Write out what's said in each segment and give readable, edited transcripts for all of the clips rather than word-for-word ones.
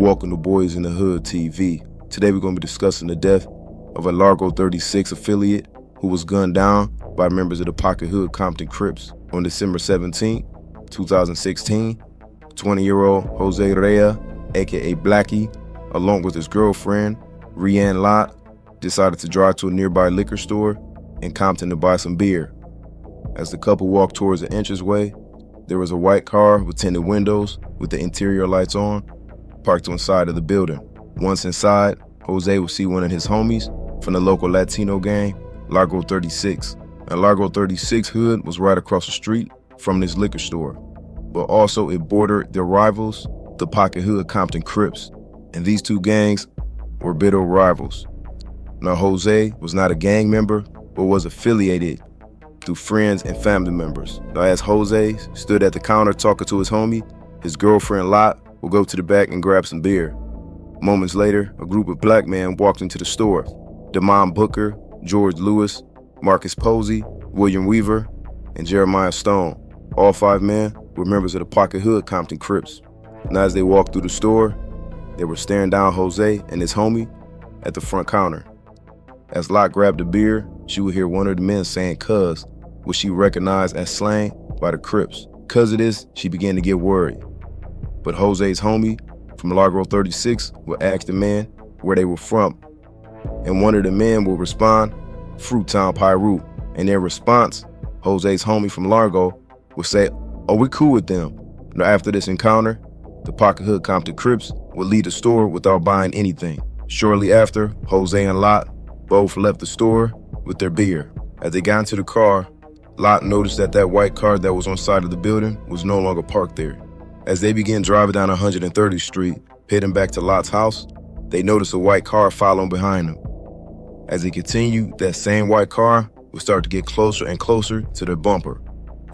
Welcome to Boys in the Hood TV. Today we're going to be discussing the death of a Largo 36 affiliate who was gunned down by members of the Poccet Hood Compton Crips on December 17, 2016. 20-year-old Jose Rea, aka Blackie, along with his girlfriend, Rianne Lott, decided to drive to a nearby liquor store in Compton to buy some beer. As the couple walked towards the entranceway, there was a white car with tinted windows with the interior lights on, parked on the side of the building. Once inside, Jose would see one of his homies from the local Latino gang, Largo 36. And Largo 36 hood was right across the street from this liquor store, but also it bordered their rivals, the Poccet Hood Compton Crips. And these two gangs were bitter rivals. Now Jose was not a gang member, but was affiliated through friends and family members. Now as Jose stood at the counter talking to his homie, his girlfriend Lot would go to the back and grab some beer. Moments later, a group of black men walked into the store. Damon Booker, George Lewis, Marcus Posey, William Weaver, and Jeremiah Stone. All 5 men were members of the Poccet Hood Compton Crips. Now as they walked through the store, they were staring down Jose and his homie at the front counter. As Lot grabbed a beer, she would hear one of the men saying "cuz," which she recognized as slang by the Crips. Because of this, she began to get worried. But Jose's homie from Largo 36 would ask the men where they were from, and one of the men would respond, "Fruittown, Pyru." And in response, Jose's homie from Largo would say, "Oh, we cool with them." Now after this encounter, the Poccet Hood Compton Crips would leave the store without buying anything. Shortly after, Jose and Lot both left the store with their beer. As they got into the car, Lot noticed that white car that was on the side of the building was no longer parked there. As they began driving down 130th Street, heading back to Lot's house, they noticed a white car following behind them. As they continued, that same white car would start to get closer and closer to their bumper.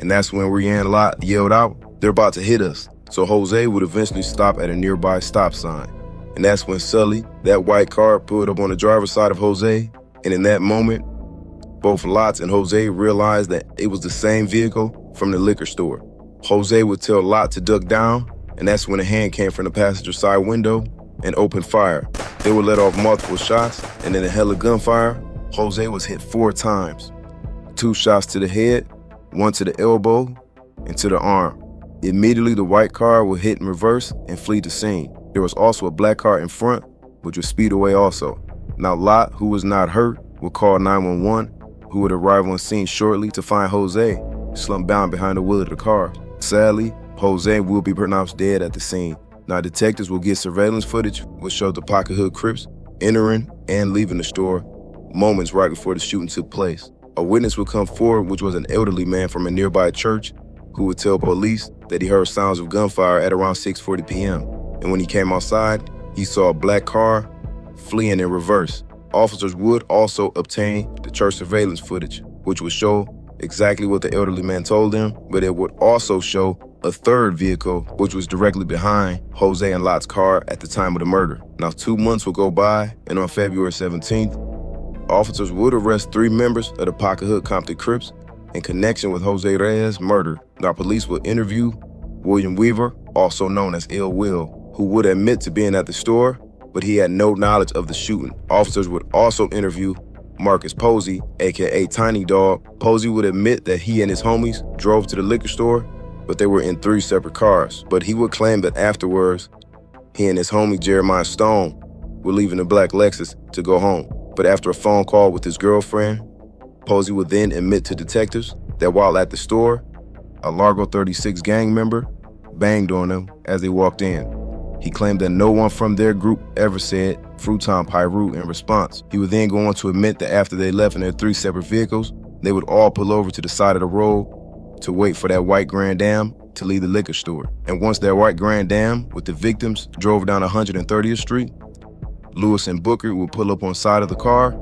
And that's when Rianne Lott yelled out, "They're about to hit us." So Jose would eventually stop at a nearby stop sign. And that's when Sully, that white car, pulled up on the driver's side of Jose. And in that moment, both Lotz and Jose realized that it was the same vehicle from the liquor store. Jose would tell Lot to duck down, and that's when a hand came from the passenger side window and opened fire. They would let off multiple shots, and in a hell of gunfire, Jose was hit 4 times. 2 shots to the head, 1 to the elbow, and to the arm. Immediately, the white car would hit in reverse and flee the scene. There was also a black car in front, which would speed away also. Now Lot, who was not hurt, would call 911, who would arrive on scene shortly to find Jose slumped down behind the wheel of the car. Sadly, Jose will be pronounced dead at the scene. Now detectives will get surveillance footage which showed the Poccet Hood Crips entering and leaving the store moments right before the shooting took place. A witness would come forward, which was an elderly man from a nearby church, who would tell police that he heard sounds of gunfire at around 6:40 p.m. And when he came outside, he saw a black car fleeing in reverse. Officers would also obtain the church surveillance footage, which would show exactly what the elderly man told them, but it would also show a third vehicle, which was directly behind Jose and Lot's car at the time of the murder. Now 2 months would go by, and on February 17th, officers would arrest 3 members of the Poccet Hood Compton Crips in connection with Jose Reyes' murder. Now police would interview William Weaver, also known as Ill Will, who would admit to being at the store, but he had no knowledge of the shooting. Officers would also interview Marcus Posey, aka Tiny Dog. Posey would admit that he and his homies drove to the liquor store, but they were in 3 separate cars. But he would claim that afterwards, he and his homie Jeremiah Stone were leaving the black Lexus to go home. But after a phone call with his girlfriend, Posey would then admit to detectives that while at the store, a Largo 36 gang member banged on them as they walked in. He claimed that no one from their group ever said "Fruittown, Pyru" in response. He would then go on to admit that after they left in their 3 separate vehicles, they would all pull over to the side of the road to wait for that white Grand Am to leave the liquor store. And once that white Grand Am with the victims drove down 130th Street, Lewis and Booker would pull up on the side of the car,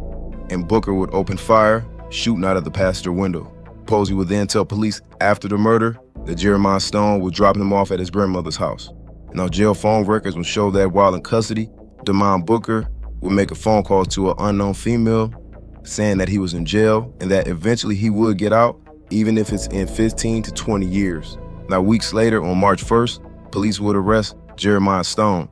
and Booker would open fire, shooting out of the passenger window. Posey would then tell police after the murder that Jeremiah Stone would drop him off at his grandmother's house. Now, jail phone records would show that while in custody, Damon Booker would make a phone call to an unknown female saying that he was in jail and that eventually he would get out, even if it's in 15 to 20 years. Now, weeks later, on March 1st, police would arrest Jeremiah Stone.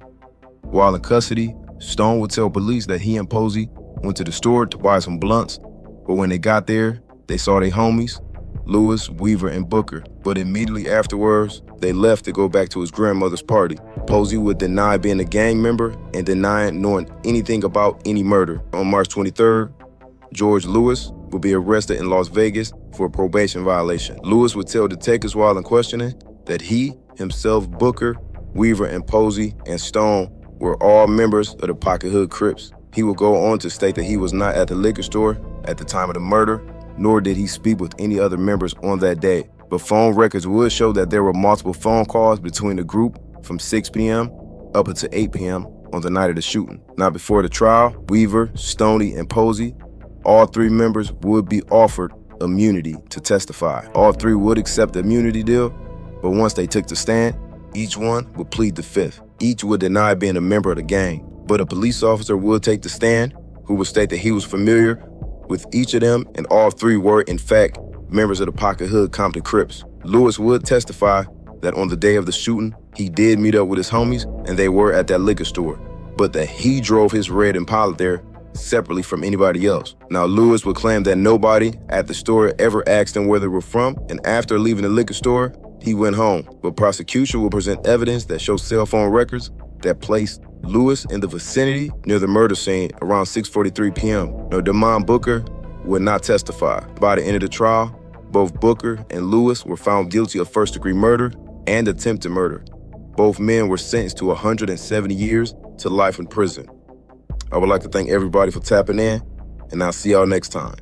While in custody, Stone would tell police that he and Posey went to the store to buy some blunts, but when they got there, they saw their homies, Lewis, Weaver, and Booker. But immediately afterwards, they left to go back to his grandmother's party. Posey would deny being a gang member and deny knowing anything about any murder. On March 23rd, George Lewis would be arrested in Las Vegas for a probation violation. Lewis would tell detectives while in questioning that he, himself, Booker, Weaver, and Posey, and Stone were all members of the Poccet Hood Crips. He would go on to state that he was not at the liquor store at the time of the murder, nor did he speak with any other members on that day. But phone records would show that there were multiple phone calls between the group from 6 p.m. up until 8 p.m. on the night of the shooting. Now, before the trial, Weaver, Stoney, and Posey, all three members would be offered immunity to testify. All three would accept the immunity deal, but once they took the stand, each one would plead the fifth. Each would deny being a member of the gang, but a police officer would take the stand who would state that he was familiar with each of them, and all three were, in fact, members of the Poccet Hood Compton Crips. Lewis would testify that on the day of the shooting, he did meet up with his homies, and they were at that liquor store, but that he drove his red Impala there separately from anybody else. Now, Lewis would claim that nobody at the store ever asked him where they were from, and after leaving the liquor store, he went home. But prosecution will present evidence that shows cell phone records that placed Lewis in the vicinity near the murder scene around 6:43 p.m. Now, Damon Booker would not testify. By the end of the trial, both Booker and Lewis were found guilty of first-degree murder and attempted murder. Both men were sentenced to 170 years to life in prison. I would like to thank everybody for tapping in, and I'll see y'all next time.